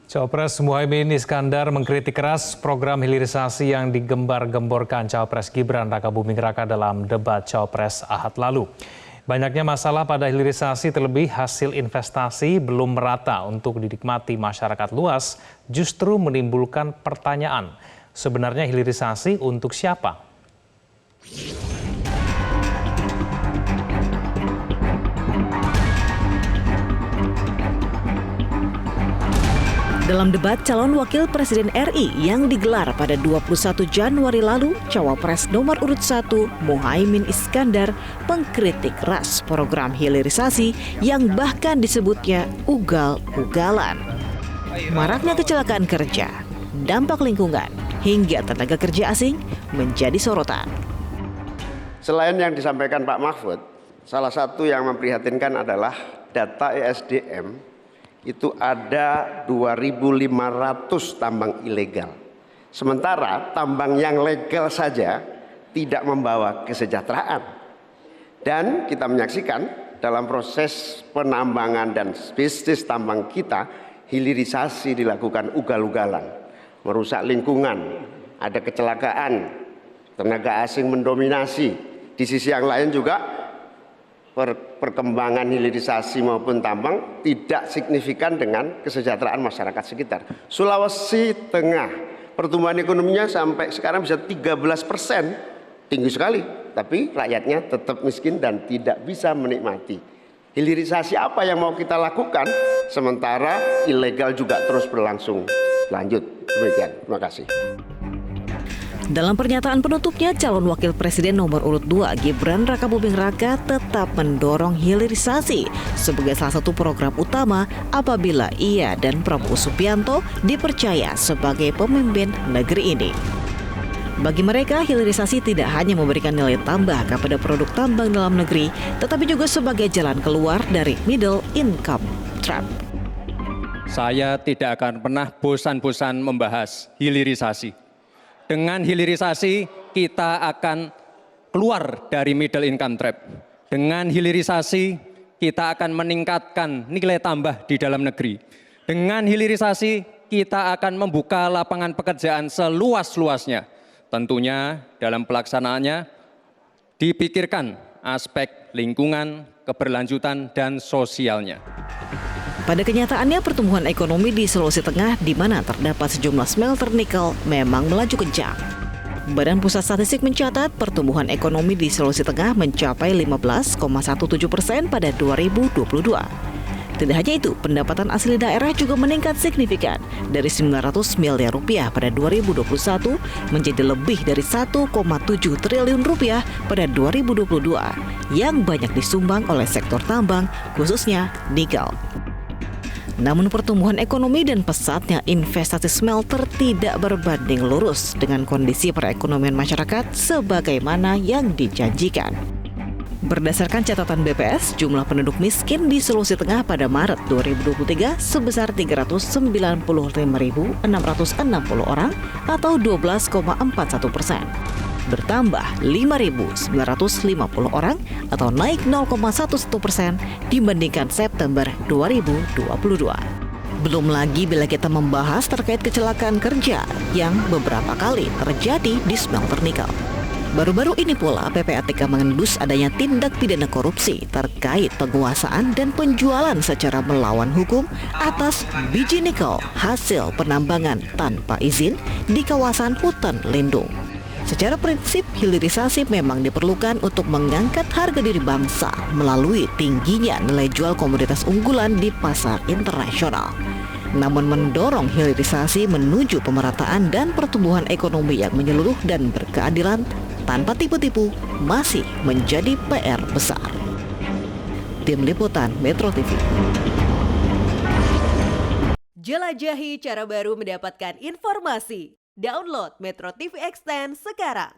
Cawapres Muhaimin Iskandar mengkritik keras program hilirisasi yang digembar-gemborkan Cawapres Gibran Rakabuming Raka dalam debat Cawapres Ahad lalu. Banyaknya masalah pada hilirisasi terlebih hasil investasi belum merata untuk dinikmati masyarakat luas justru menimbulkan pertanyaan. Sebenarnya hilirisasi untuk siapa? Dalam debat calon wakil presiden RI yang digelar pada 21 Januari lalu, Cawapres nomor urut 1 Muhaimin Iskandar mengkritik keras program hilirisasi yang bahkan disebutnya ugal-ugalan. Maraknya kecelakaan kerja, dampak lingkungan, hingga tenaga kerja asing menjadi sorotan. Selain yang disampaikan Pak Mahfud, salah satu yang memprihatinkan adalah data ESDM itu ada 2.500 tambang ilegal. Sementara tambang yang legal saja tidak membawa kesejahteraan. Dan kita menyaksikan dalam proses penambangan dan bisnis tambang kita, hilirisasi dilakukan ugal-ugalan, merusak lingkungan, ada kecelakaan, tenaga asing mendominasi. Di sisi yang lain juga perkembangan hilirisasi maupun tambang tidak signifikan dengan kesejahteraan masyarakat sekitar. Sulawesi Tengah, pertumbuhan ekonominya sampai sekarang bisa 13%, tinggi sekali, tapi rakyatnya tetap miskin dan tidak bisa menikmati. Hilirisasi apa yang mau kita lakukan, sementara ilegal juga terus berlangsung. Lanjut, demikian, terima kasih. Dalam pernyataan penutupnya, calon wakil presiden nomor urut 2 Gibran Rakabuming Raka tetap mendorong hilirisasi sebagai salah satu program utama apabila ia dan Prabowo Subianto dipercaya sebagai pemimpin negeri ini. Bagi mereka, hilirisasi tidak hanya memberikan nilai tambah kepada produk tambang dalam negeri, tetapi juga sebagai jalan keluar dari middle income trap. Saya tidak akan pernah bosan-bosan membahas hilirisasi. Dengan hilirisasi kita akan keluar dari middle income trap. Dengan hilirisasi kita akan meningkatkan nilai tambah di dalam negeri. Dengan hilirisasi kita akan membuka lapangan pekerjaan seluas-luasnya. Tentunya dalam pelaksanaannya dipikirkan aspek lingkungan, keberlanjutan, dan sosialnya. Pada kenyataannya, pertumbuhan ekonomi di Sulawesi Tengah di mana terdapat sejumlah smelter nikel memang melaju kencang. Badan Pusat Statistik mencatat pertumbuhan ekonomi di Sulawesi Tengah mencapai 15,17% pada 2022. Tidak hanya itu, pendapatan asli daerah juga meningkat signifikan dari 900 miliar rupiah pada 2021 menjadi lebih dari 1,7 triliun rupiah pada 2022 yang banyak disumbang oleh sektor tambang, khususnya nikel. Namun pertumbuhan ekonomi dan pesatnya investasi smelter tidak berbanding lurus dengan kondisi perekonomian masyarakat sebagaimana yang dijanjikan. Berdasarkan catatan BPS, jumlah penduduk miskin di Sulawesi Tengah pada Maret 2023 sebesar 395.660 orang atau 12,41%. Bertambah 5.950 orang atau naik 0,11% dibandingkan September 2022. Belum lagi bila kita membahas terkait kecelakaan kerja yang beberapa kali terjadi di smelter nikel. Baru-baru ini pula PPATK mengendus adanya tindak pidana korupsi terkait penguasaan dan penjualan secara melawan hukum atas biji nikel hasil penambangan tanpa izin di kawasan hutan lindung. Secara prinsip, hilirisasi memang diperlukan untuk mengangkat harga diri bangsa melalui tingginya nilai jual komoditas unggulan di pasar internasional. Namun mendorong hilirisasi menuju pemerataan dan pertumbuhan ekonomi yang menyeluruh dan berkeadilan tanpa tipu-tipu masih menjadi PR besar. Tim Liputan Metro TV. Jelajahi cara baru mendapatkan informasi. Download Metro TV Extend sekarang.